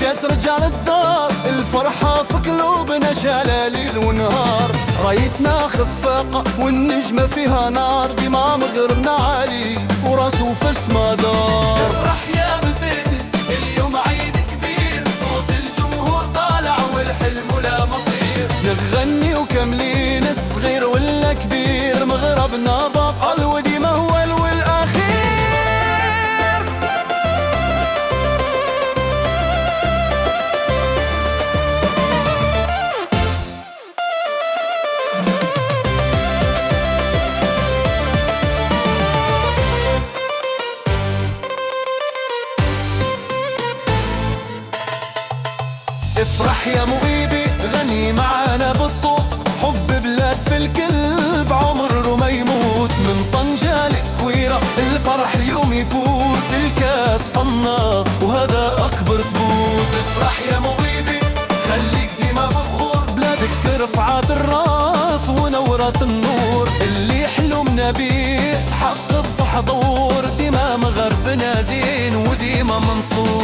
كاس رجال الدار، الفرحة في قلوبنا شالة ليل ونهار. رايتنا خفاقة والنجمة فيها نار، ديما مغربنا عالي وراسو في السما دار. افرح يا بلدي اليوم عيد كبير، صوت الجمهور طالع والحلم ولا مصير. نغني وكاملين الصغير ولا كبير، مغربنا بطل وديما هو الأخير. افرح يا مغيبي غني معانا بالصوت، حب بلاد في الكل بعمر ما يموت. من طنجة لكويرة الفرح اليوم يفوت، الكاس فنا وهذا أكبر ثبوت. افرح يا مغيبي خليك ديما فخور، بلادك رفعت الراس ونورت النور، اللي حلمنا بيه تحقق في حضور. ديما مغربنا زين وديما منصور.